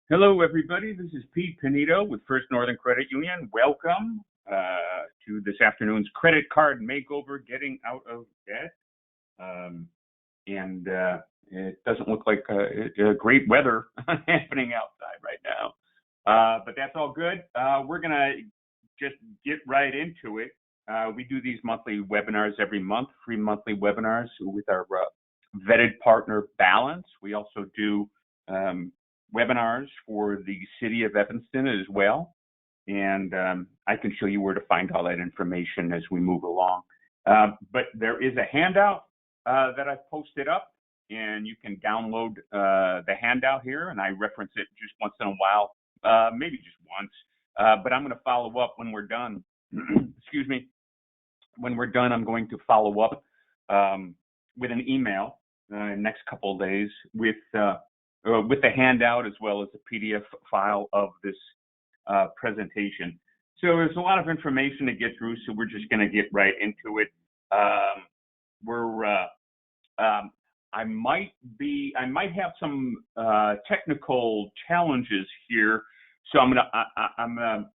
Hello, everybody. This is Pete Pinito with First Northern Credit Union. Welcome to this afternoon's credit card makeover, getting out of debt. And it doesn't look like great weather happening outside right now. But that's all good. We're going to just get right into it. We do these monthly webinars every month, free monthly webinars with our vetted partner Balance. We also do webinars for the city of Evanston as well. And I can show you where to find all that information as we move along. But there is a handout that I've posted up, and you can download the handout here, and I reference it just once in a while, maybe just once. But I'm going to follow up when we're done. Excuse me. When we're done, I'm going to follow up with an email next couple of days with the handout as well as a PDF file of this presentation. So there's a lot of information to get through, so we're just going to get right into it. I might have some technical challenges here, so I'm gonna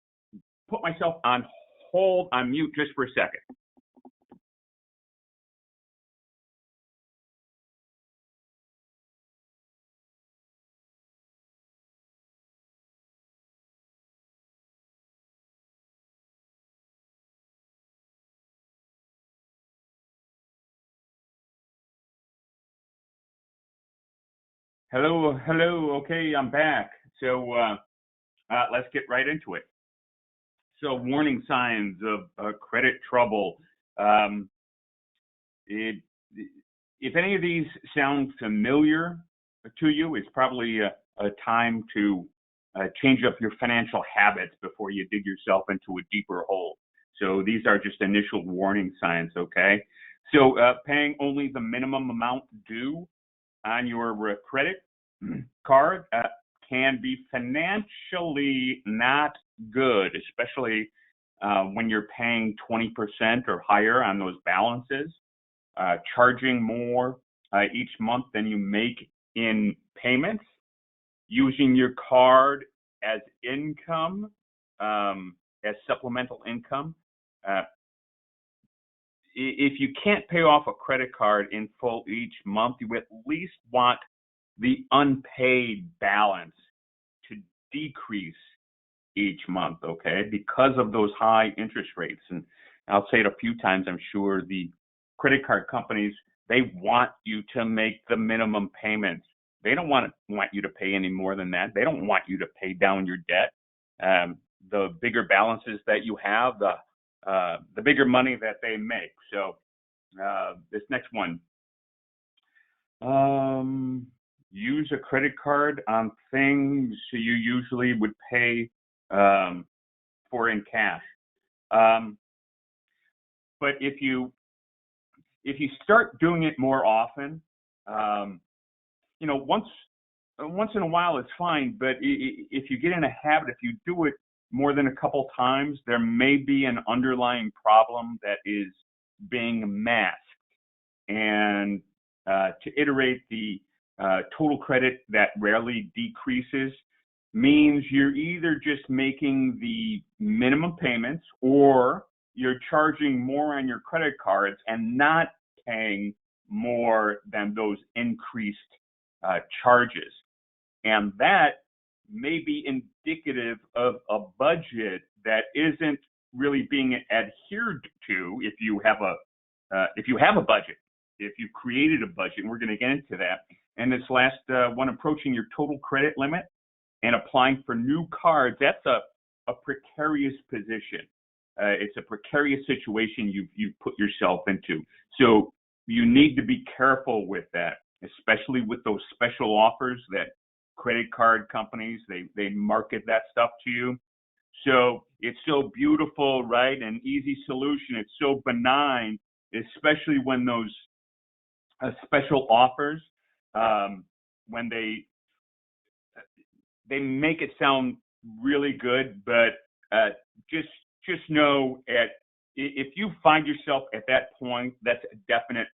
put myself on hold, on mute just for a second. Hello. Okay, I'm back. So let's get right into it. So warning signs of credit trouble. If any of these sound familiar to you, it's probably a time to change up your financial habits before you dig yourself into a deeper hole. So these are just initial warning signs, okay? So paying only the minimum amount due on your credit card can be financially not good, especially when you're paying 20% or higher on those balances, charging more each month than you make in payments, using your card as income, as supplemental income. If you can't pay off a credit card in full each month, you at least want the unpaid balance to decrease each month, okay, because of those high interest rates. And I'll say it a few times, I'm sure the credit card companies, they want you to make the minimum payments. They don't want you to pay any more than that. They don't want you to pay down your debt. The bigger balances that you have, the bigger money that they make. So this next one, use a credit card on things you usually would pay for in cash. But if you start doing it more often, once in a while it's fine. But if you get in a habit, if you do it more than a couple times, there may be an underlying problem that is being masked. And to iterate the total credit that rarely decreases means you're either just making the minimum payments or you're charging more on your credit cards and not paying more than those increased charges. And that may be indicative of a budget that isn't really being adhered to. If you have a budget, if you've created a budget, and we're going to get into that. And this last one, approaching your total credit limit and applying for new cards, that's a precarious position. It's a precarious situation you've put yourself into. So you need to be careful with that, especially with those special offers that credit card companies, they market that stuff to you. So it's so beautiful, right? An easy solution. It's so benign, especially when those special offers, when they make it sound really good, but just know if you find yourself at that point, that's a definite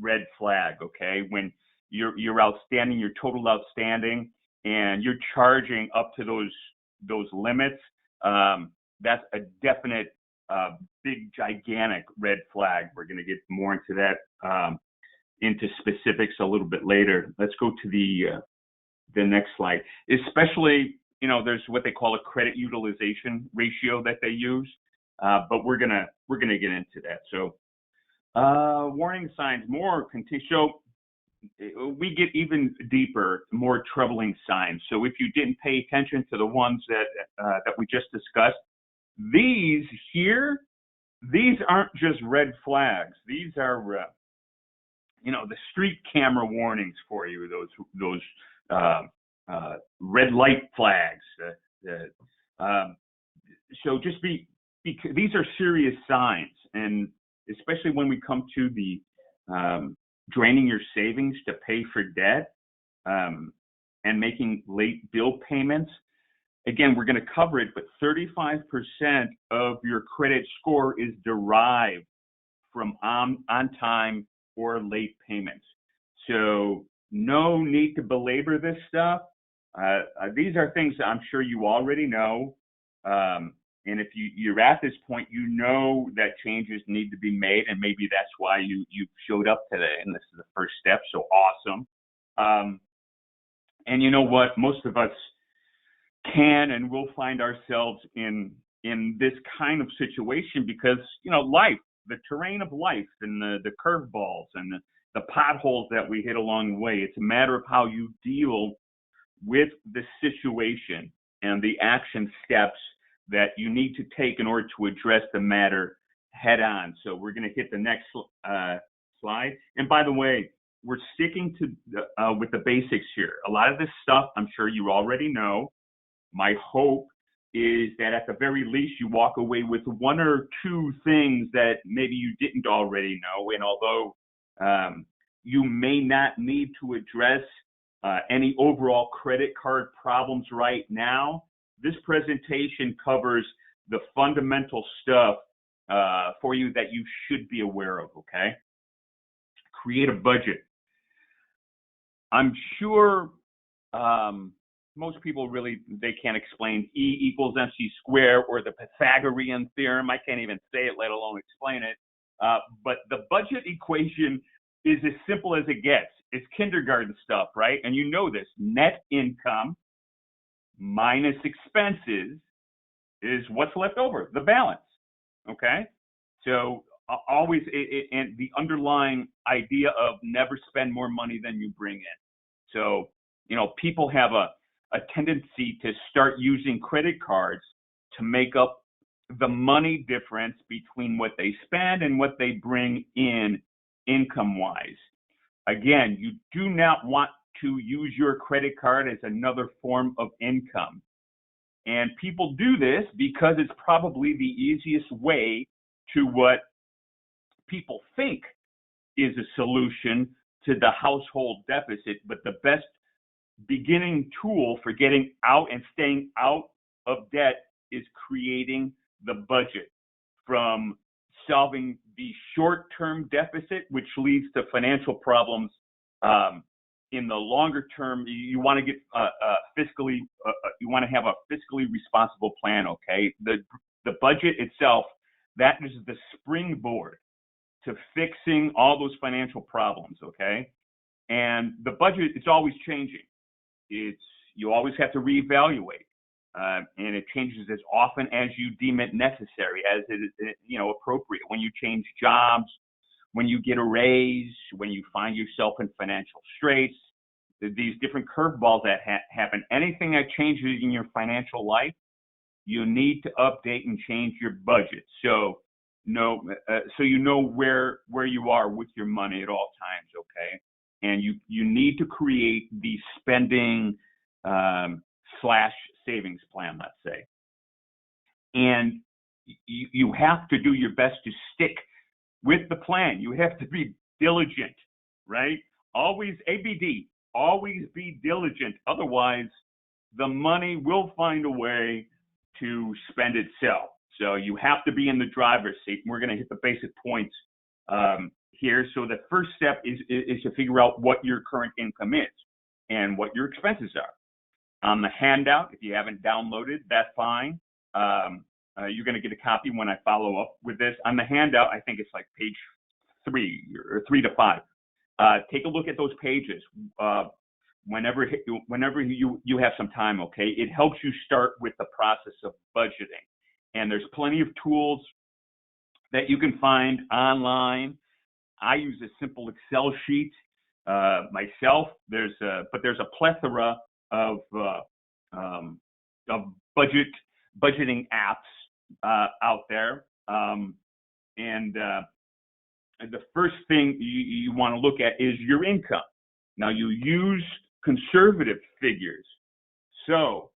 red flag, okay? When you're outstanding, your total outstanding and you're charging up to those limits, that's a definite big gigantic red flag. We're going to get more into that into specifics a little bit later. Let's go to the next slide. Especially, there's what they call a credit utilization ratio that they use, but we're gonna get into that. So warning signs, more continue. So we get even deeper, more troubling signs. So if you didn't pay attention to the ones that we just discussed, these aren't just red flags. These are the street camera warnings for you. Those red light flags. So just these are serious signs, and especially when we come to the draining your savings to pay for debt and making late bill payments. Again, we're going to cover it, but 35% of your credit score is derived from on-time or late payments. So no need to belabor this stuff. These are things I'm sure you already know. And if you're at this point, you know that changes need to be made, and maybe that's why you showed up today, and this is the first step. So awesome. And you know what? Most of us can and will find ourselves in this kind of situation because, life, the terrain of life, and the curveballs and the potholes that we hit along the way. It's a matter of how you deal with the situation and the action steps that you need to take in order to address the matter head on. So we're going to hit the next slide. And by the way, we're sticking to with the basics here. A lot of this stuff I'm sure you already know. My hope is that at the very least you walk away with one or two things that maybe you didn't already know. And although you may not need to address any overall credit card problems right now, this presentation covers the fundamental stuff for you that you should be aware of, okay? Create a budget. I'm sure most people they can't explain E equals MC squared or the Pythagorean theorem. I can't even say it, let alone explain it. But the budget equation is as simple as it gets. It's kindergarten stuff, right? And you know this. Net income minus expenses is what's left over, the balance, okay? So always, and the underlying idea of never spend more money than you bring in. So, people have a tendency to start using credit cards to make up the money difference between what they spend and what they bring in income-wise. Again, you do not want to use your credit card as another form of income. And people do this because it's probably the easiest way to what people think is a solution to the household deficit, but the best beginning tool for getting out and staying out of debt is creating the budget. From solving the short-term deficit, which leads to financial problems in the longer term, you want to get you want to have a fiscally responsible plan, okay? The budget itself, that is the springboard to fixing all those financial problems, okay? And the budget, it's always changing. You always have to reevaluate, and it changes as often as you deem it necessary, as it is, appropriate. When you change jobs, when you get a raise, when you find yourself in financial straits, these different curveballs that happen. Anything that changes in your financial life, you need to update and change your budget. So you know where you are with your money at all times, okay? And you need to create the spending slash savings plan, let's say. And you have to do your best to stick with the plan. You have to be diligent, right? Always ABD, always be diligent. Otherwise, the money will find a way to spend itself. So you have to be in the driver's seat. We're going to hit the basic points here. So the first step is to figure out what your current income is and what your expenses are. On the handout, if you haven't downloaded, that's fine. You're going to get a copy when I follow up with this. On the handout, I think it's like page 3 or 3 to 5. Take a look at those pages whenever you have some time, okay? It helps you start with the process of budgeting. And there's plenty of tools that you can find online. I use a simple Excel sheet myself. But there's a plethora of budgeting apps out there. And the first thing you want to look at is your income. Now, you use conservative figures. So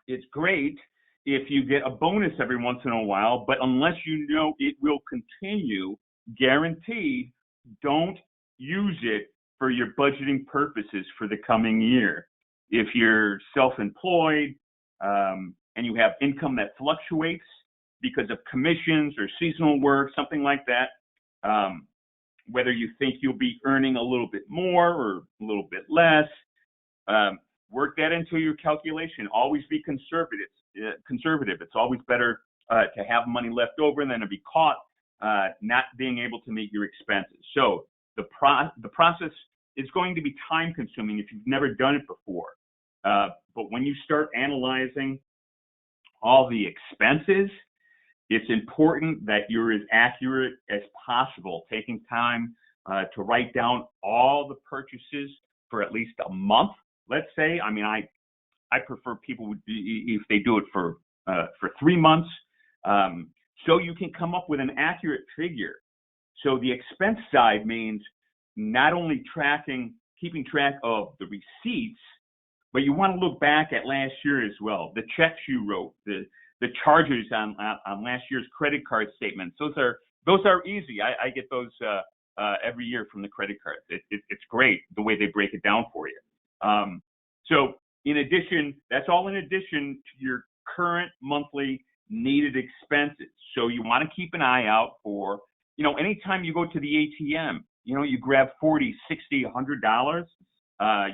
it's great if you get a bonus every once in a while, but unless you know it will continue, guaranteed, don't use it for your budgeting purposes for the coming year. If you're self-employed and you have income that fluctuates because of commissions or seasonal work, something like that, whether you think you'll be earning a little bit more or a little bit less, work that into your calculation. Always be conservative. It's always better to have money left over than to be caught not being able to meet your expenses. So the process is going to be time consuming if you've never done it before. But when you start analyzing all the expenses, it's important that you're as accurate as possible, taking time to write down all the purchases for at least a month, let's say. I mean, I prefer people would be, if they do it for 3 months, so you can come up with an accurate figure. So the expense side means not only keeping track of the receipts, but you want to look back at last year as well. The checks you wrote, the charges on last year's credit card statements. Those are easy. I get those every year from the credit cards. It's great the way they break it down for you. So in addition, that's all in addition to your current monthly needed expenses. So you want to keep an eye out for, anytime you go to the ATM, you grab $40, $60, $100,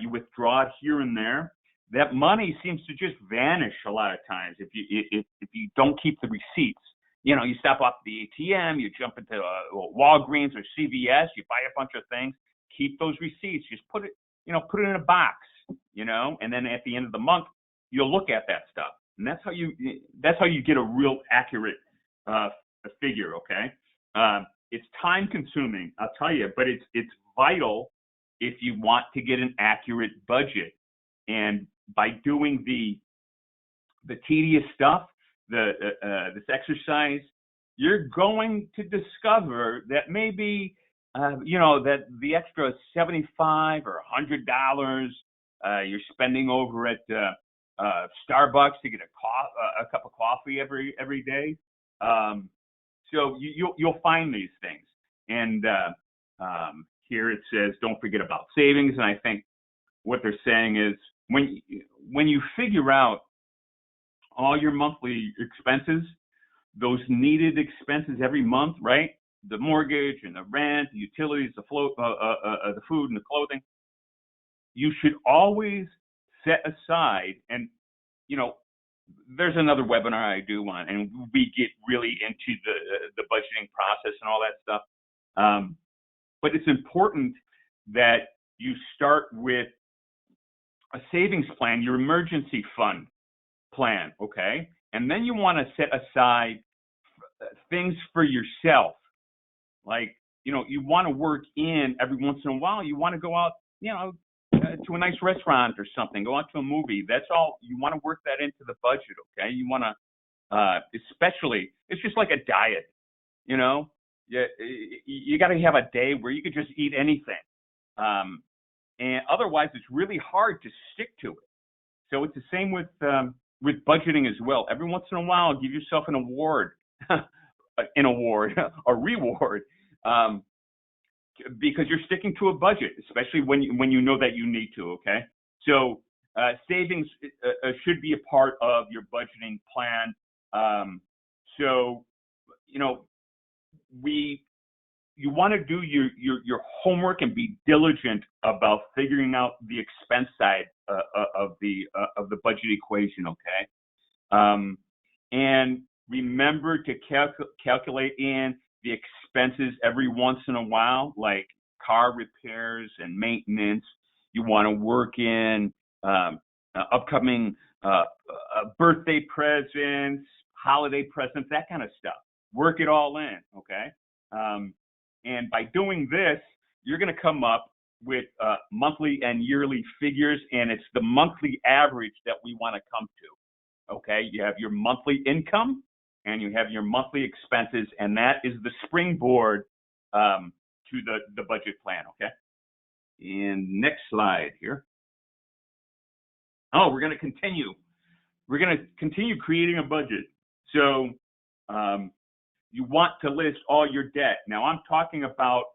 you withdraw it here and there. That money seems to just vanish a lot of times if you don't keep the receipts. You stop off at the ATM, you jump into Walgreens or CVS, you buy a bunch of things. Keep those receipts. Just put it in a box, and then at the end of the month, you'll look at that stuff. And that's how you get a real accurate figure, okay? It's time consuming, I'll tell you, but it's vital if you want to get an accurate budget. And by doing the tedious stuff, this exercise, you're going to discover that maybe that the extra $75 or $100 you're spending over at Starbucks to get a cup of coffee every day. So you'll find these things. And here it says, don't forget about savings. And I think what they're saying is when you figure out all your monthly expenses, those needed expenses every month, right? The mortgage and the rent, the utilities, the food and the clothing, you should always set aside. And there's another webinar I do on, and we get really into the budgeting process and all that stuff. But it's important that you start with a savings plan, your emergency fund plan, okay? And then you want to set aside things for yourself. Like, you want to work in every once in a while. You want to go out, to a nice restaurant or something, go out to a movie. That's all. You want to work that into the budget, okay? You want to, especially, it's just like a diet, you got to have a day where you could just eat anything. And otherwise, it's really hard to stick to it. So it's the same with budgeting as well. Every once in a while, give yourself an award, a reward, because you're sticking to a budget, especially when you know that you need to. Okay, so savings should be a part of your budgeting plan. So you want to do your homework and be diligent about figuring out the expense side of the budget equation. Okay, and remember to calculate in the expenses every once in a while, like car repairs and maintenance. You want to work in upcoming birthday presents, holiday presents, that kind of stuff. Work it all in, okay? And by doing this, you're going to come up with monthly and yearly figures, and it's the monthly average that we want to come to, okay? You have your monthly income, and you have your monthly expenses, and that is the springboard to the budget plan, okay? And next slide here. Oh, we're going to continue. We're going to continue creating a budget. So you want to list all your debt. Now, I'm talking about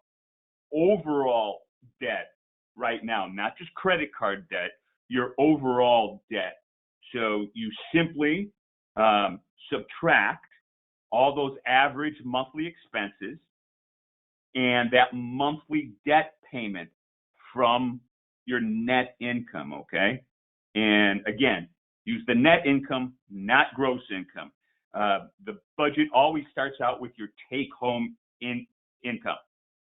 overall debt right now, not just credit card debt, your overall debt. So you simply subtract all those average monthly expenses and that monthly debt payment from your net income, okay? And again, use the net income, not gross income. The budget always starts out with your take-home income,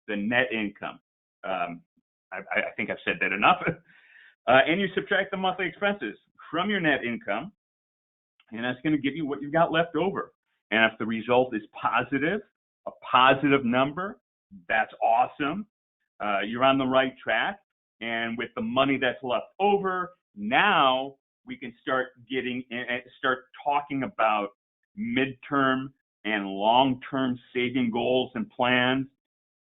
the net income. I think I've said that enough. And you subtract the monthly expenses from your net income, and that's going to give you what you've got left over. And if the result is positive, a positive number, that's awesome. You're on the right track. And with the money that's left over, now we can start talking about midterm and long-term saving goals and plans.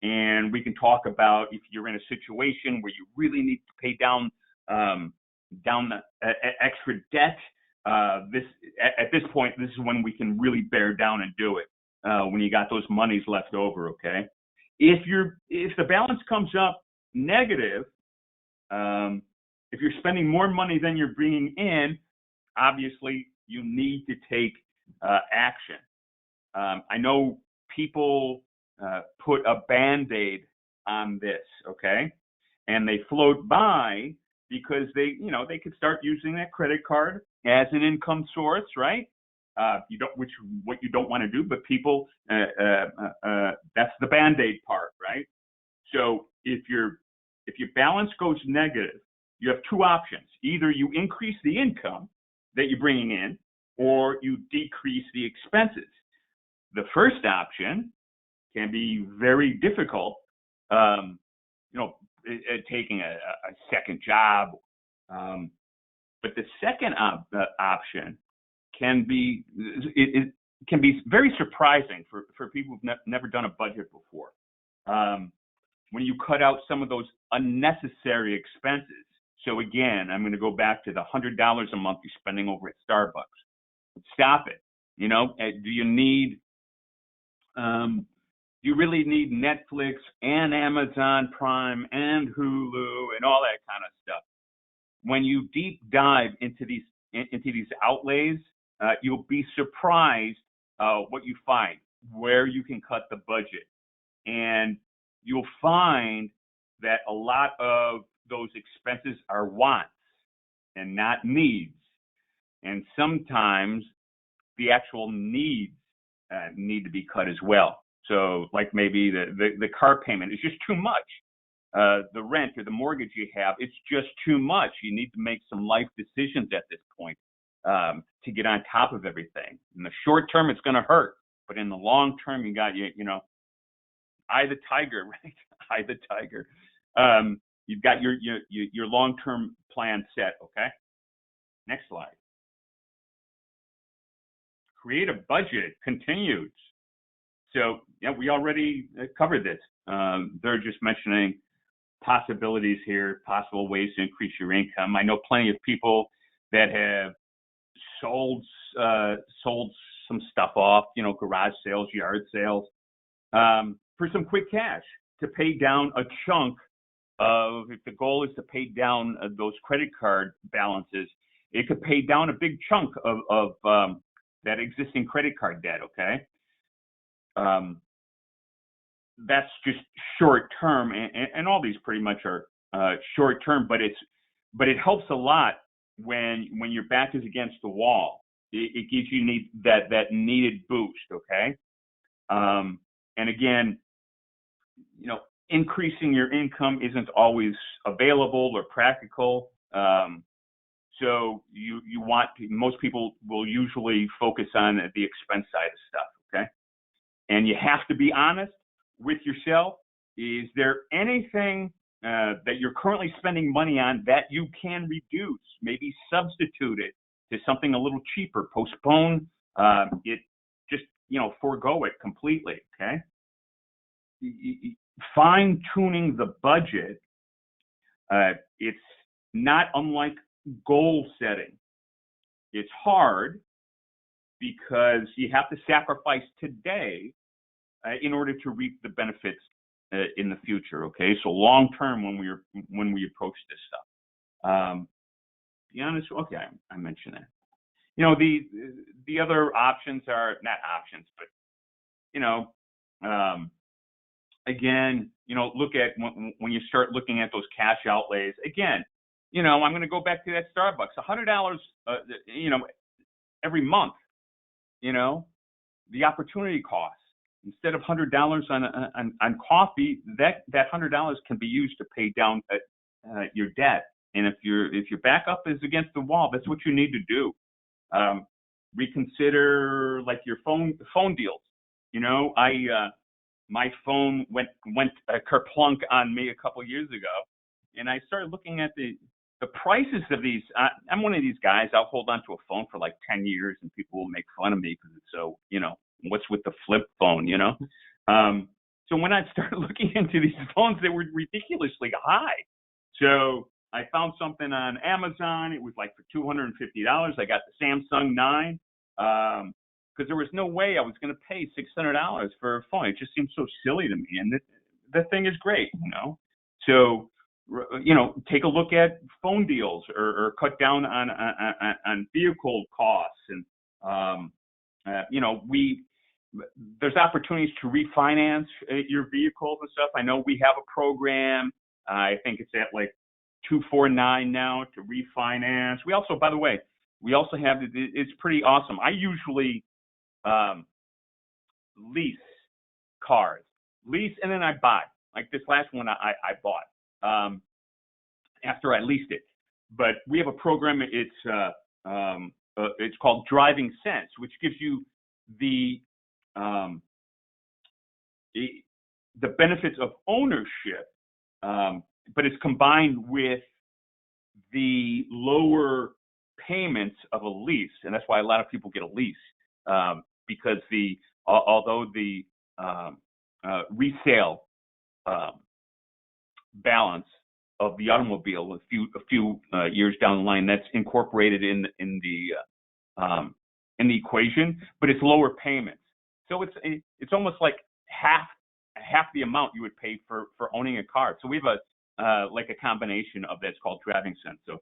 And we can talk about if you're in a situation where you really need to pay down extra debt. At this point, this is when we can really bear down and do it. When you got those monies left over, okay? If the balance comes up negative, if you're spending more money than you're bringing in, obviously you need to take action. I know people put a Band-Aid on this, okay? And they float by because they could start using that credit card as an income source, right? What you don't want to do, but people, that's the Band-Aid part, right? So if your balance goes negative, you have two options. Either you increase the income that you're bringing in, or you decrease the expenses. The first option can be very difficult, taking a second job. But the second option can be very surprising for people who've never done a budget before. When you cut out some of those unnecessary expenses. So again, I'm going to go back to the $100 a month you're spending over at Starbucks. Stop it. Do you really need Netflix and Amazon Prime and Hulu and all that kind of stuff? When you deep dive into these outlays, you'll be surprised what you find, where you can cut the budget. And you'll find that a lot of those expenses are wants and not needs. And sometimes the actual needs need to be cut as well. So like maybe the car payment is just too much. The rent or the mortgage you have, it's just too much. You need to make some life decisions at this point to get on top of everything. In the short term, it's going to hurt. But in the long term, you got, eye the tiger, right? Eye the tiger. You've got your long-term plan set, okay? Next slide. Create a budget continues. So, yeah, we already covered this. They're just mentioning possibilities here, possible ways to increase your income. I know plenty of people that have sold some stuff off, garage sales, yard sales, for some quick cash to pay down a chunk of, if the goal is to pay down those credit card balances, it could pay down a big chunk of that existing credit card debt, okay? That's just short term, and all these pretty much are short term, but it helps a lot when your back is against the wall. It gives you that needed boost, okay? And again, increasing your income isn't always available or practical. So most people will usually focus on the expense side of stuff, okay? And you have to be honest with yourself. Is there anything that you're currently spending money on that you can reduce? Maybe substitute it to something a little cheaper. Postpone it. Just forego it completely. Okay. Fine tuning the budget. It's not unlike goal setting. It's hard because you have to sacrifice today in order to reap the benefits in the future. Okay, so long term when we approach this stuff. Be honest. Okay, I mentioned that. The other options are not options, but again, look at when you start looking at those cash outlays. Again, I'm going to go back to that Starbucks. $100, every month. The opportunity cost. Instead of $100 on coffee, that $100 can be used to pay down your debt. And if your backup is against the wall, that's what you need to do. Reconsider like your phone deals. My phone went kerplunk on me a couple years ago, and I started looking at the prices of these. I'm one of these guys. I'll hold on to a phone for like 10 years, and people will make fun of me because it's so what's with the flip phone, So when I started looking into these phones, they were ridiculously high. So I found something on Amazon. It was like for $250. I got the Samsung 9 because there was no way I was going to pay $600 for a phone. It just seemed so silly to me. And the thing is great, So, take a look at phone deals or cut down on vehicle costs. And, there's opportunities to refinance your vehicles and stuff. I know we have a program. I think it's at like $249 now to refinance. We also, by the way, have, it's pretty awesome. I usually lease cars, and then I buy. Like this last one I bought after I leased it. But we have a program. It's called Driving Sense, which gives you the benefits of ownership, but it's combined with the lower payments of a lease, and that's why a lot of people get a lease because although the resale balance of the automobile a few years down the line, that's incorporated in the equation, but it's lower payments. So it's almost like half the amount you would pay for owning a car. So we have a combination of that's called Driving Sense. So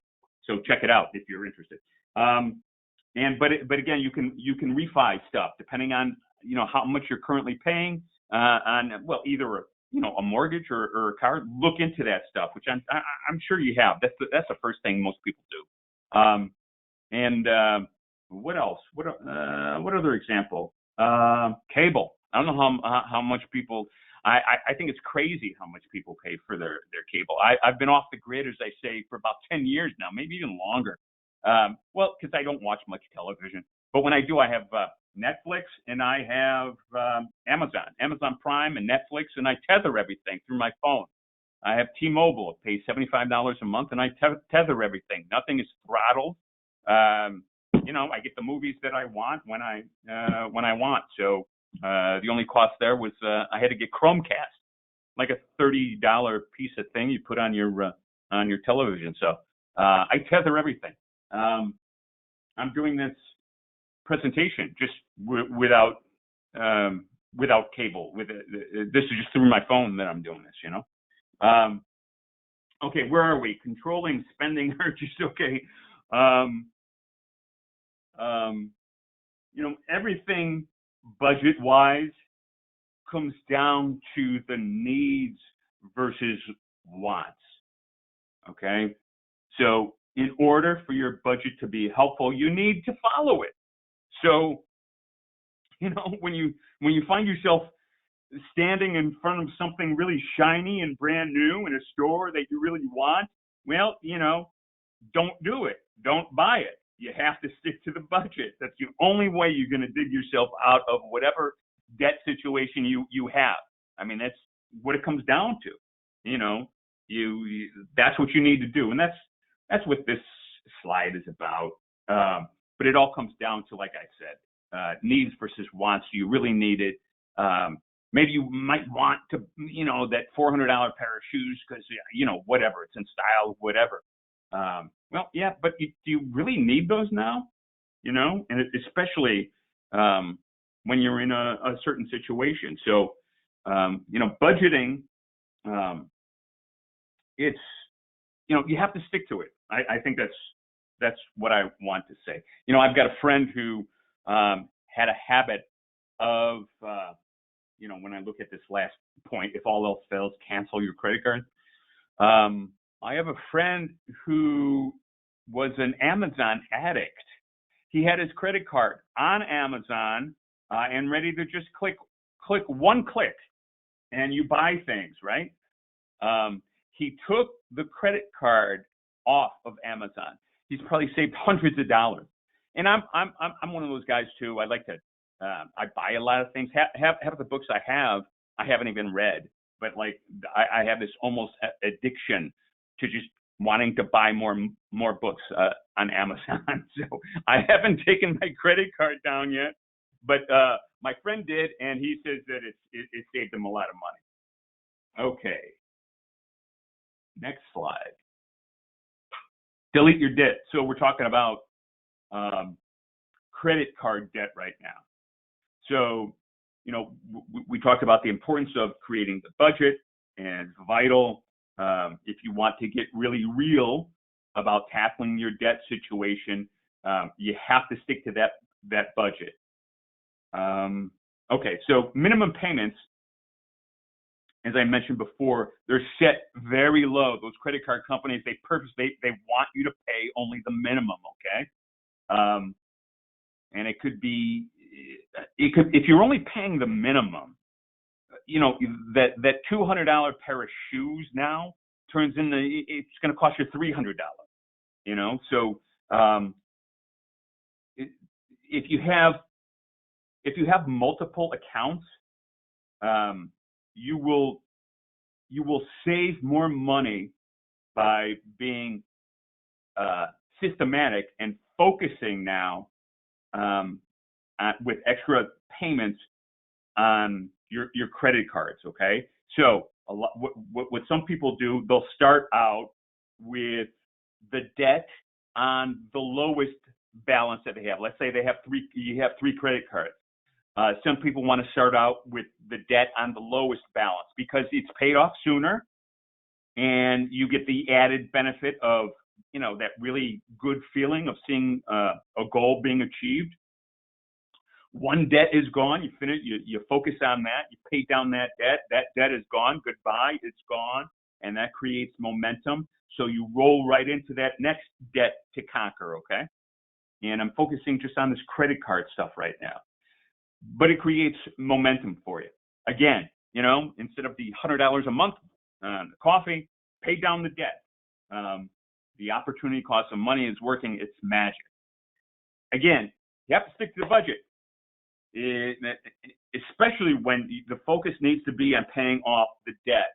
check it out if you're interested. But again, you can refi stuff depending on how much you're currently paying on either a mortgage or a car. Look into that stuff, which I'm sure you have. That's the first thing most people do. What else? What other example? Cable. I don't know how much people. I think it's crazy how much people pay for their cable. I've been off the grid, as I say, for about 10 years now, maybe even longer. Because I don't watch much television. But when I do, I have Netflix and I have Amazon Prime and Netflix, and I tether everything through my phone. I have T-Mobile. I pay $75 a month, and I tether everything. Nothing is throttled. I get the movies that I want when I want. So the only cost there was I had to get Chromecast, like a $30 piece of thing you put on your television. So I tether everything. I'm doing this presentation just without cable. This is just through my phone that I'm doing this. Okay, where are we? Controlling spending urges. Okay. Everything budget-wise comes down to the needs versus wants. Okay, so in order for your budget to be helpful, you need to follow it. So, when you find yourself standing in front of something really shiny and brand new in a store that you really want, well, don't do it. Don't buy it. You have to stick to the budget. That's the only way you're going to dig yourself out of whatever debt situation you have. I mean, that's what it comes down to. That's what you need to do, and that's what this slide is about. But it all comes down to, like I said, needs versus wants. Do you really need it? Maybe you might want to, that $400 pair of shoes because, whatever, it's in style, whatever. Well, yeah, but do you really need those now? And especially when you're in a certain situation. So, budgeting, it's, you have to stick to it. I think that's what I want to say. I've got a friend who had a habit of, when I look at this last point, if all else fails, cancel your credit card. I have a friend who was an Amazon addict. He had his credit card on Amazon and ready to just click one click and you buy things, right? He took the credit card off of Amazon. He's probably saved hundreds of dollars. And I'm one of those guys too. I like to I buy a lot of things. Half the books I haven't even read, but like I have this almost addiction to just wanting to buy more books on Amazon. So I haven't taken my credit card down yet, but my friend did, and he says that it saved him a lot of money. Okay, next slide. Delete your debt. So we're talking about credit card debt right now. So, we talked about the importance of creating the budget, and it's vital if you want to get really real about tackling your debt situation. You have to stick to that budget. Okay, so minimum payments, as I mentioned before, they're set very low. Those credit card companies, they want you to pay only the minimum. Okay, and it could if you're only paying the minimum, that $200 pair of shoes now turns into, it's going to cost you $300. So if you have multiple accounts, you will save more money by being systematic and focusing now with extra payments on your credit cards. Okay, so what some people do, they'll start out with the debt on the lowest balance that they have. Let's say you have three credit cards. Some people want to start out with the debt on the lowest balance because it's paid off sooner, and you get the added benefit of that really good feeling of seeing a goal being achieved. One debt is gone. You finish. You focus on that. You pay down that debt. That debt is gone. Goodbye. It's gone, and that creates momentum. So you roll right into that next debt to conquer. Okay, and I'm focusing just on this credit card stuff right now, but it creates momentum for you. Again, instead of the $100 a month on coffee, pay down the debt. The opportunity cost of money is working its magic. Again, you have to stick to the budget. Especially when the focus needs to be on paying off the debt.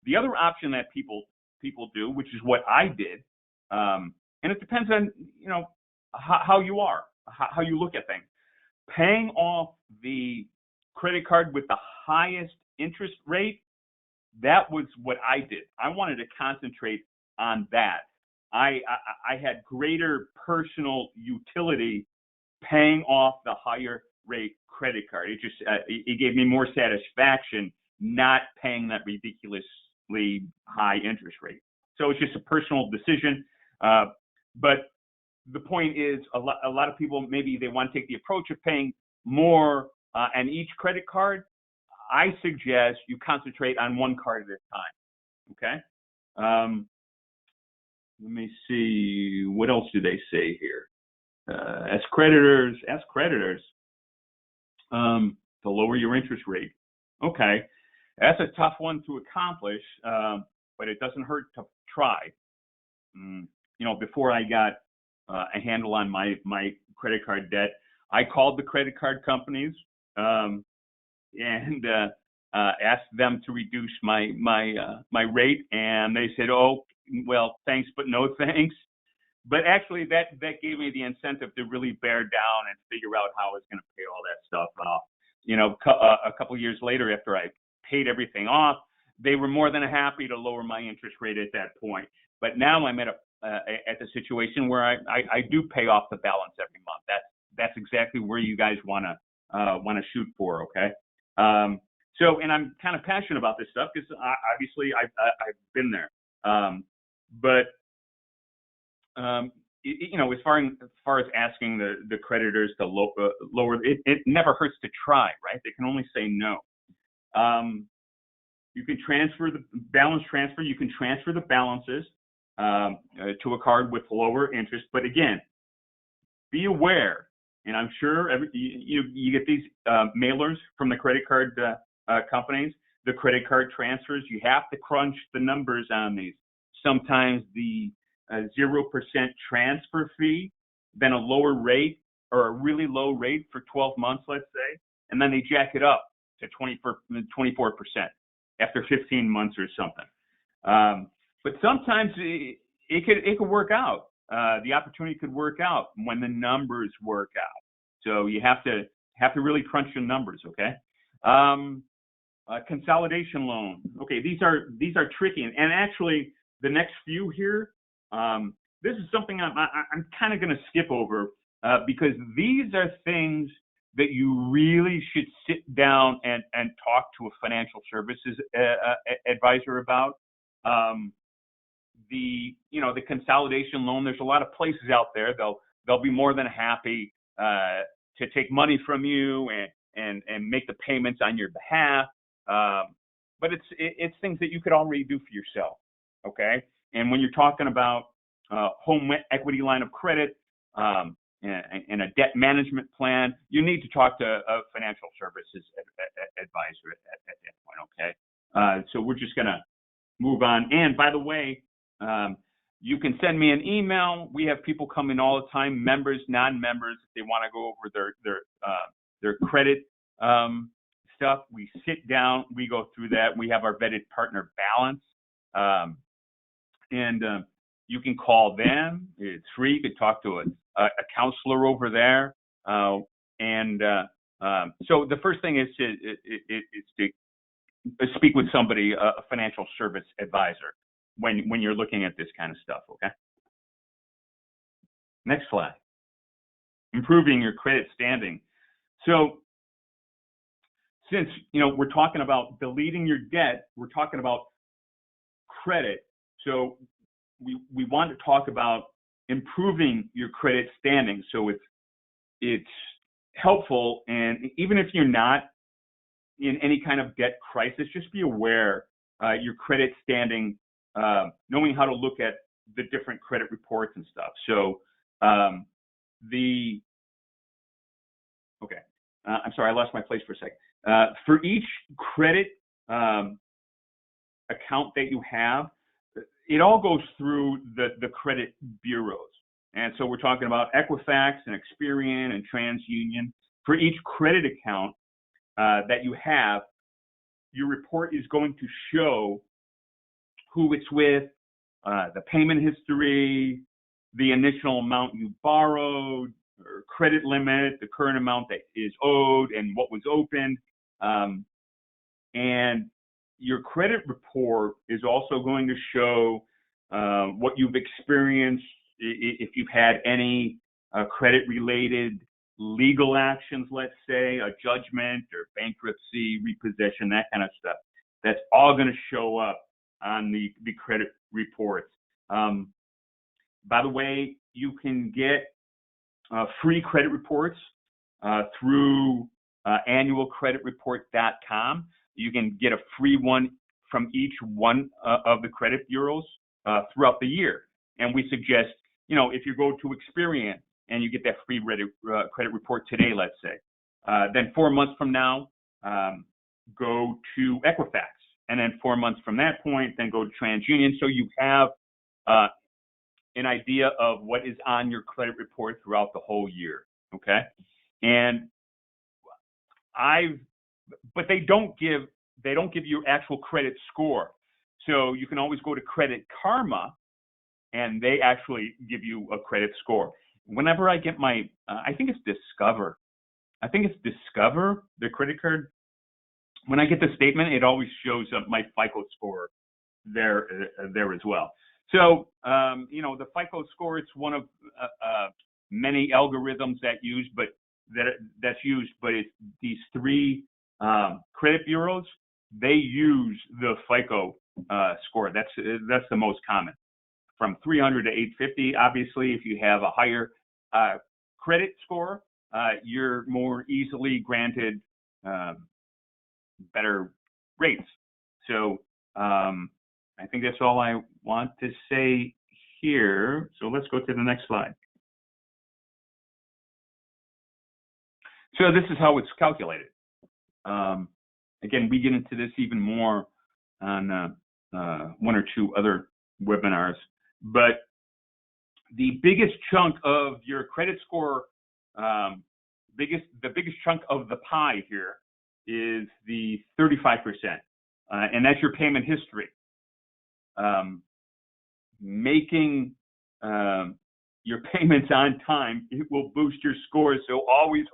The other option that people do, which is what I did, and it depends on how you are, how you look at things. Paying off the credit card with the highest interest rate, that was what I did. I wanted to concentrate on that. I had greater personal utility paying off the higher rate credit card. It just it gave me more satisfaction not paying that ridiculously high interest rate. So it's just a personal decision. But the point is, a lot of people, maybe they want to take the approach of paying more on each credit card. I suggest you concentrate on one card at a time. Okay. Let me see. What else do they say here? As creditors, to lower your interest rate. Okay, that's a tough one to accomplish, but it doesn't hurt to try. Before I got a handle on my credit card debt, I called the credit card companies and asked them to reduce my rate, and they said, "Oh, well, thanks, but no thanks." But actually, that gave me the incentive to really bear down and figure out how I was going to pay all that stuff off. A couple of years later, after I paid everything off, they were more than happy to lower my interest rate at that point. But now I'm at the situation where I do pay off the balance every month. That's exactly where you guys want to shoot for. Okay. So, and I'm kind of passionate about this stuff because obviously I've been there. But as far as asking the creditors to lower, it never hurts to try, right? They can only say no. You can transfer the balance transfer. You can transfer the balances to a card with lower interest. But again, be aware, and I'm sure you get these mailers from the credit card companies, the credit card transfers. You have to crunch the numbers on these. Sometimes the 0% transfer fee, then a lower rate or a really low rate for 12 months, let's say, and then they jack it up to 24% after 15 months or something. But sometimes it could work out. The opportunity could work out when the numbers work out. So you have to really crunch your numbers, okay? Consolidation loan. Okay, these are tricky, and actually the next few here. This is something I'm kind of going to skip over because these are things that you really should sit down and talk to a financial services advisor about. The consolidation loan. There's a lot of places out there. They'll be more than happy to take money from you and make the payments on your behalf. But it's things that you could already do for yourself. Okay. And when you're talking about home equity line of credit and a debt management plan, you need to talk to a financial services advisor at that point, okay? So we're just going to move on. And by the way, you can send me an email. We have people come in all the time, members, non-members. If they want to go over their credit stuff, we sit down, we go through that. We have our vetted partner balance. And you can call them. It's free. You can talk to a counselor over there. So the first thing is to speak with somebody, a financial service advisor, when you're looking at this kind of stuff. Okay. Next slide. Improving your credit standing. So since we're talking about deleting your debt, we're talking about credit. So we want to talk about improving your credit standing. So it's helpful, and even if you're not in any kind of debt crisis, just be aware your credit standing, knowing how to look at the different credit reports and stuff. So I'm sorry, I lost my place for a second. For each credit account that you have, it all goes through the credit bureaus. And so we're talking about Equifax and Experian and TransUnion. For each credit account that you have, your report is going to show who it's with, the payment history, the initial amount you borrowed, or credit limit, the current amount that is owed, and what was opened. And your credit report is also going to show what you've experienced, if you've had any credit-related legal actions, let's say, a judgment or bankruptcy, repossession, that kind of stuff. That's all going to show up on the credit reports. By the way, you can get free credit reports through annualcreditreport.com. You can get a free one from each one of the credit bureaus throughout the year. And we suggest, if you go to Experian and you get that free credit report today, let's say, then 4 months from now, go to Equifax. And then 4 months from that point, then go to TransUnion. So you have an idea of what is on your credit report throughout the whole year. Okay. And but they don't give you actual credit score. So you can always go to Credit Karma and they actually give you a credit score. Whenever I get my, I think it's Discover, the credit card. When I get the statement, it always shows up my FICO score there as well. So, the FICO score, it's one of many algorithms that's used, but it's these three credit bureaus, they use the FICO score. That's the most common, from 300 to 850. Obviously, if you have a higher credit score, you're more easily granted better rates. So I think that's all I want to say here. So let's go to the next slide. So this is how it's calculated. Again, we get into this even more on one or two other webinars, but the biggest chunk of your credit score, the biggest chunk of the pie here is the 35%, and that's your payment history. Making your payments on time, it will boost your scores. So always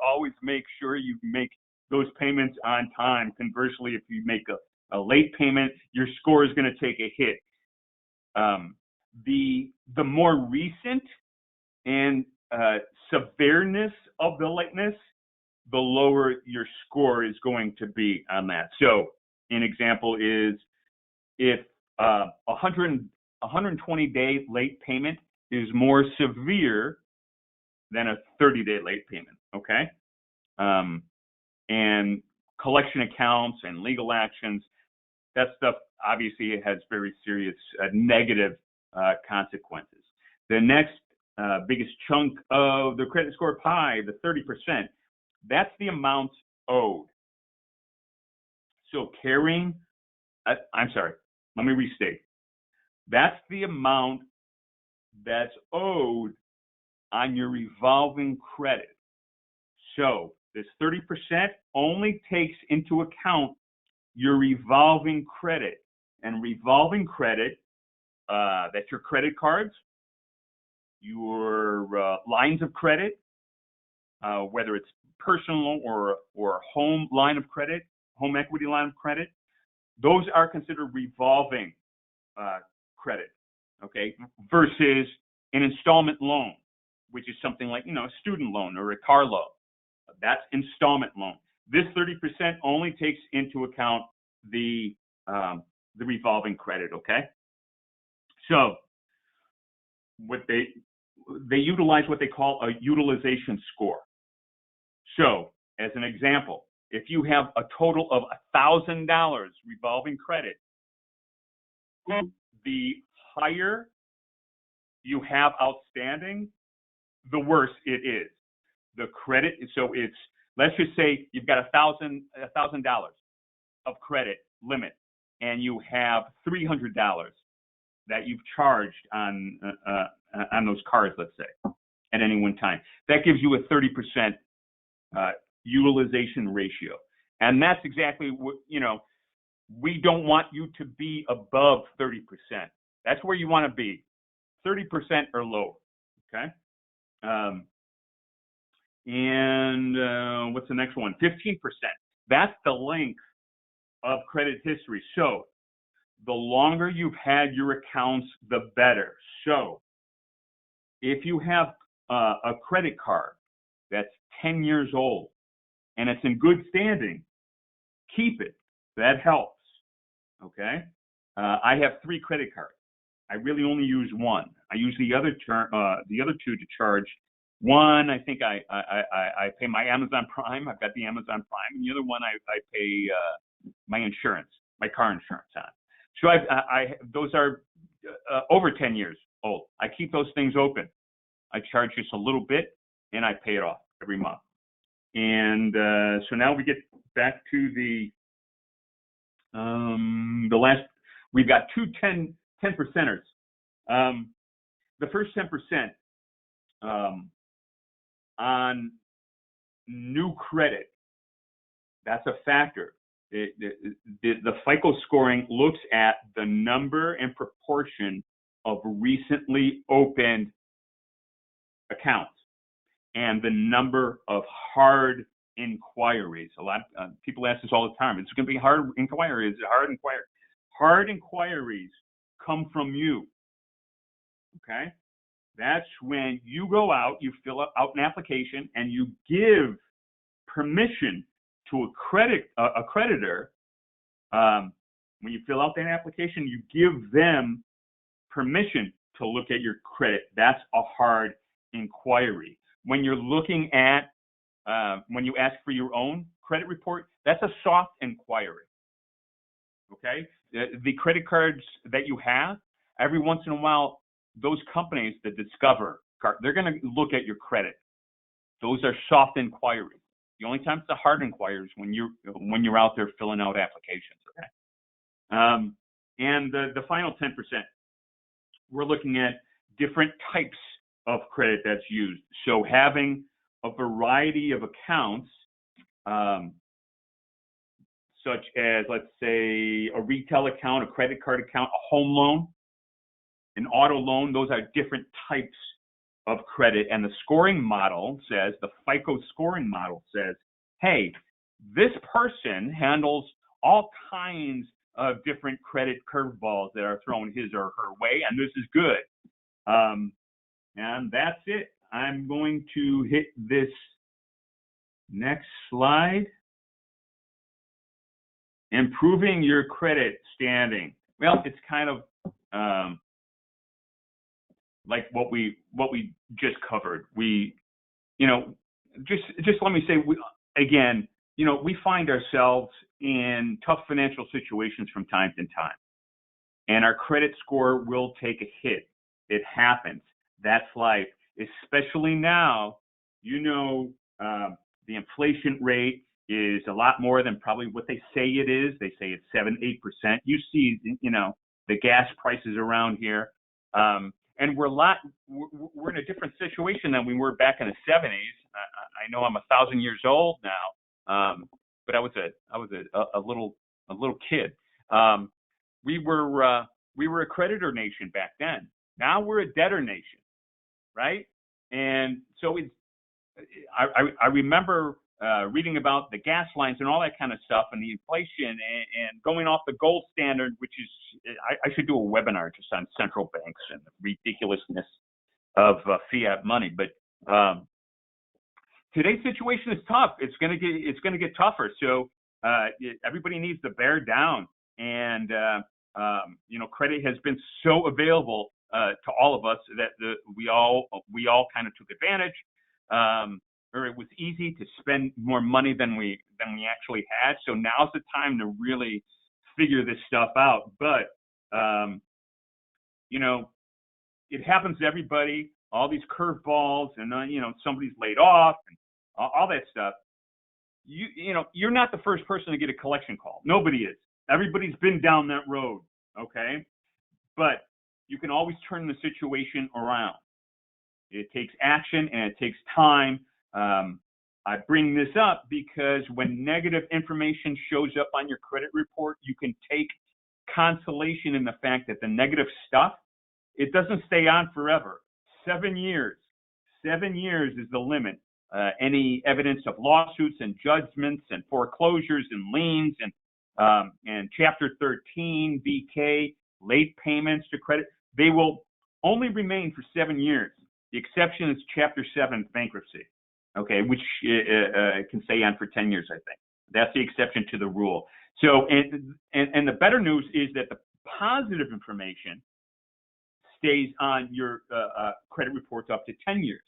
make sure you make those payments on time. Conversely, if you make a late payment, your score is going to take a hit. The more recent and severeness of the lateness, the lower your score is going to be on that. So an example is if 120-day late payment is more severe than a 30-day late payment, okay? And collection accounts and legal actions, that stuff obviously has very serious negative consequences. The next biggest chunk of the credit score pie, the 30%, that's the amount owed. So let me restate. That's the amount that's owed on your revolving credit. So this 30% only takes into account your revolving credit. And revolving credit, that's your credit cards, your lines of credit, whether it's personal or home line of credit, home equity line of credit, those are considered revolving credit, okay, versus an installment loan, which is something like, a student loan or a car loan. That's installment loan. This 30% only takes into account the revolving credit, okay? So what they utilize what they call a utilization score. So as an example, if you have a total of $1,000 revolving credit, the higher you have outstanding, the worse it is. The credit, so it's, let's just say you've got $1,000 of credit limit, and you have $300 that you've charged on those cards, let's say, at any one time. That gives you a 30% utilization ratio, and that's exactly what we don't want you to be above 30%. That's where you want to be, 30% or lower. Okay. And what's the next one? 15%. That's the length of credit history. So the longer you've had your accounts, the better. So if you have a credit card that's 10 years old and it's in good standing, keep it. That helps. Okay. I have 3 credit cards. I really only use one. I use the other two to charge. One, I think I pay my Amazon Prime. I've got the Amazon Prime, and the other one I pay my insurance, my car insurance on. So those are over 10 years old. I keep those things open. I charge just a little bit, and I pay it off every month. And so now we get back to the last. We've got two 10 percenters. The first 10% on new credit. That's a factor. The FICO scoring looks at the number and proportion of recently opened accounts and the number of hard inquiries. A lot of people ask this all the time. It's going to be hard inquiries. Hard inquiries. Hard inquiries come from you. Okay, that's when you go out, you fill out an application, and you give permission to a creditor. When you fill out that application, you give them permission to look at your credit. That's a hard inquiry. When you're looking at, when you ask for your own credit report, that's a soft inquiry. Okay? The credit cards that you have, every once in a while, those companies that discover, they're going to look at your credit. Those are soft inquiries. The only time it's a hard inquiry is when you're out there filling out applications. Okay? And the final 10%, we're looking at different types of credit that's used. So having a variety of accounts, such as, let's say, a retail account, a credit card account, a home loan, an auto loan, those are different types of credit. And the scoring model says, the FICO scoring model says, hey, this person handles all kinds of different credit curveballs that are thrown his or her way, and this is good. And that's it. I'm going to hit this next slide. Improving your credit standing. Well, it's kind of like what we just covered. Just let me say, again, we find ourselves in tough financial situations from time to time, and our credit score will take a hit. It happens. That's life. Especially now, the inflation rate is a lot more than probably what they say it is. They say it's 7-8%. You see, the gas prices around here, and we're in a different situation than we were back in the 70s. I know I'm 1,000 years old now, but I was a little kid. We were a creditor nation back then. Now we're a debtor nation, right? And so I remember reading about the gas lines and all that kind of stuff, and the inflation, and going off the gold standard, which is, I should do a webinar just on central banks and the ridiculousness of fiat money. But today's situation is tough. It's gonna get tougher. So everybody needs to bear down. And credit has been so available to all of us that we all kind of took advantage. Or it was easy to spend more money than we actually had. So now's the time to really figure this stuff out. But it happens to everybody. All these curveballs, and somebody's laid off, and all that stuff. You're not the first person to get a collection call. Nobody is. Everybody's been down that road. Okay, but you can always turn the situation around. It takes action and it takes time. I bring this up because when negative information shows up on your credit report, you can take consolation in the fact that the negative stuff, it doesn't stay on forever. 7 years. 7 years is the limit. Any evidence of lawsuits and judgments and foreclosures and liens and Chapter 13, BK, late payments to credit, they will only remain for 7 years. The exception is Chapter 7 bankruptcy, okay, which can stay on for 10 years, I think. That's the exception to the rule. So, and the better news is that the positive information stays on your credit reports up to 10 years.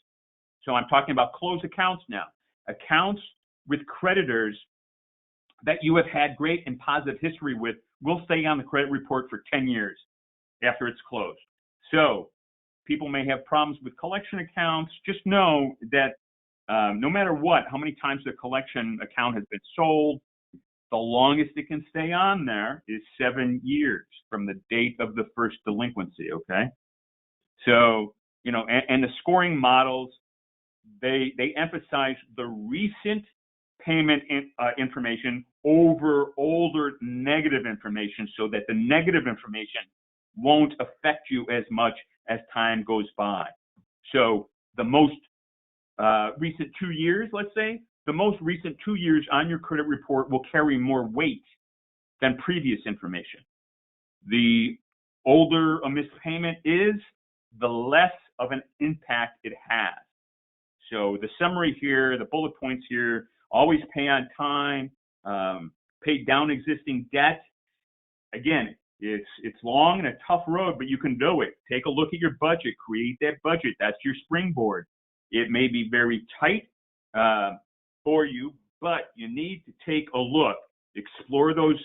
So I'm talking about closed accounts now. Accounts with creditors that you have had great and positive history with will stay on the credit report for 10 years after it's closed. So People may have problems with collection accounts. Just know that no matter what, how many times the collection account has been sold, the longest it can stay on there is 7 years from the date of the first delinquency, okay? So, you know, and the scoring models, they emphasize the recent payment information over older negative information so that the negative information won't affect you as much as time goes by. So the most recent 2 years, let's say, the most recent 2 years on your credit report will carry more weight than previous information. The older a missed payment is, the less of an impact it has. So the summary here, the bullet points here, always pay on time, pay down existing debt. Again, it's long and a tough road, but you can do it. Take a look at your budget, create that budget. That's your springboard. It may be very tight for you, but you need to take a look, explore those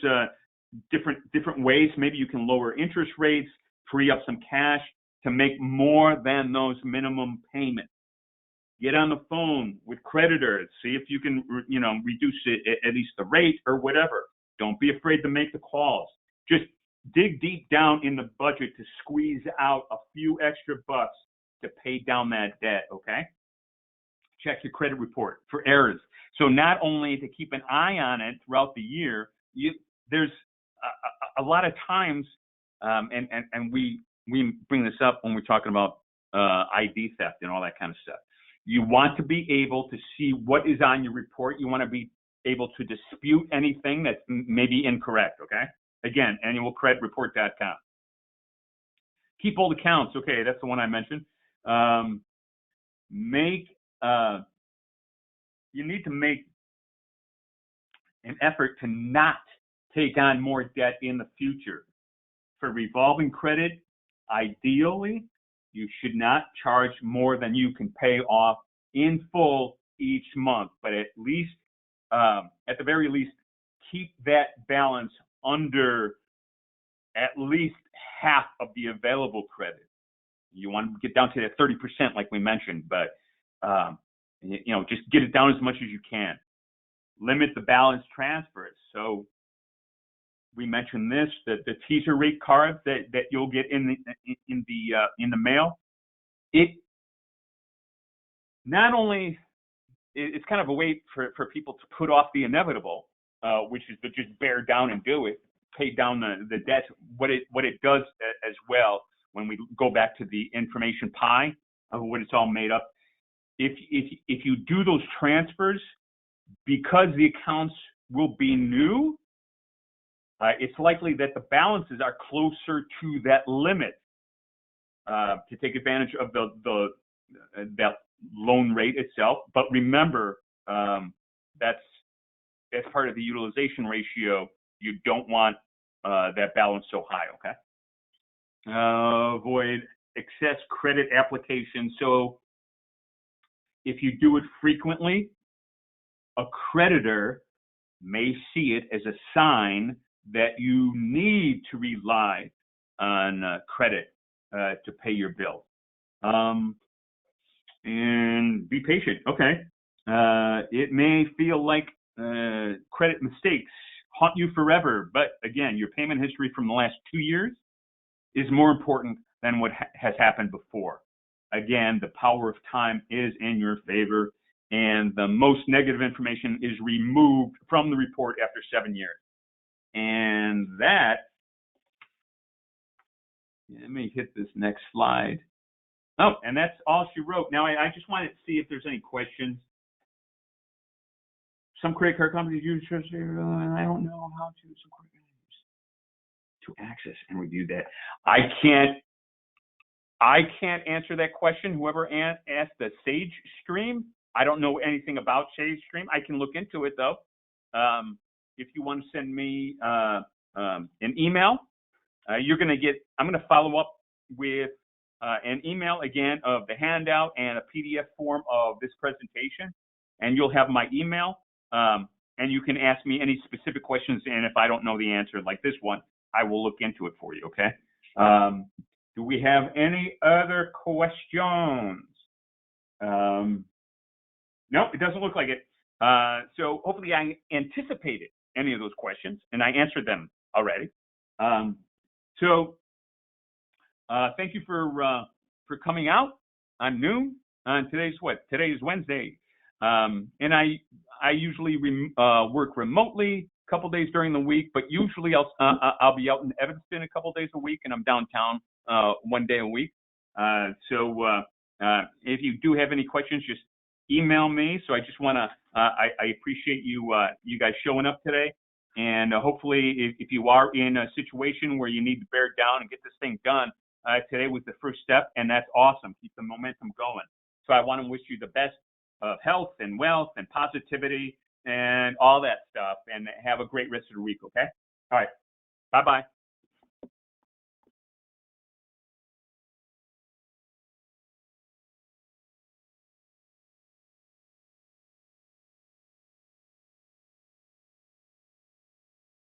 different ways. Maybe you can lower interest rates, free up some cash to make more than those minimum payments. Get on the phone with creditors, see if you can, you know, reduce it, at least the rate or whatever. Don't be afraid to make the calls. Just dig deep down in the budget to squeeze out a few extra bucks to pay down that debt, okay? Check your credit report for errors. So not only to keep an eye on it throughout the year, there's a lot of times, and we bring this up when we're talking about ID theft and all that kind of stuff. You want to be able to see what is on your report. You want to be able to dispute anything that's maybe incorrect, okay? Again, annualcreditreport.com. Keep old accounts. Okay, that's the one I mentioned. You need to make an effort to not take on more debt in the future. For revolving credit, ideally, you should not charge more than you can pay off in full each month, but at least, at the very least, keep that balance under at least half of the available credit. You want to get down to that 30% like we mentioned, but you know, just get it down as much as you can. Limit the balance transfers. So we mentioned this, that the teaser rate card that you'll get in the mail. It not only, it's kind of a way for people to put off the inevitable, which is to just bear down and do it, pay down the debt. What it does as well, when we go back to the information pie of what it's all made up, if you do those transfers, because the accounts will be new, it's likely that the balances are closer to that limit to take advantage of that loan rate itself. But remember, that's part of the utilization ratio. You don't want that balance so high, okay? Avoid excess credit application. So if you do it frequently, a creditor may see it as a sign that you need to rely on credit to pay your bill. And be patient. Okay. It may feel like credit mistakes haunt you forever, but again, your payment history from the last 2 years is more important than what has happened before. Again, the power of time is in your favor, and the most negative information is removed from the report after 7 years. And that, let me hit this next slide. Oh, and that's all she wrote. Now, I just wanted to see if there's any questions. Some credit card companies use, I don't know how to, some credit companies to access and review that. I can't answer that question. Whoever asked the Sage Stream, I don't know anything about Sage Stream. I can look into it though. If you want to send me an email, I'm going to follow up with an email again of the handout and a PDF form of this presentation, and you'll have my email. And you can ask me any specific questions, and if I don't know the answer like this one, I will look into it for you, okay? Do we have any other questions? No, it doesn't look like it. So hopefully I anticipated any of those questions and I answered them already. So thank you for coming out on noon. Today's what? Today is Wednesday, and I usually work remotely a couple days during the week, but usually I'll be out in Evanston a couple days a week, and I'm downtown 1 day a week. So if you do have any questions, just email me. So I just want to I appreciate you guys showing up today, and hopefully if you are in a situation where you need to bear down and get this thing done. Today was the first step, and that's awesome. Keep the momentum going. So I want to wish you the best of health and wealth and positivity and all that stuff, and have a great rest of the week, okay? All right. Bye-bye.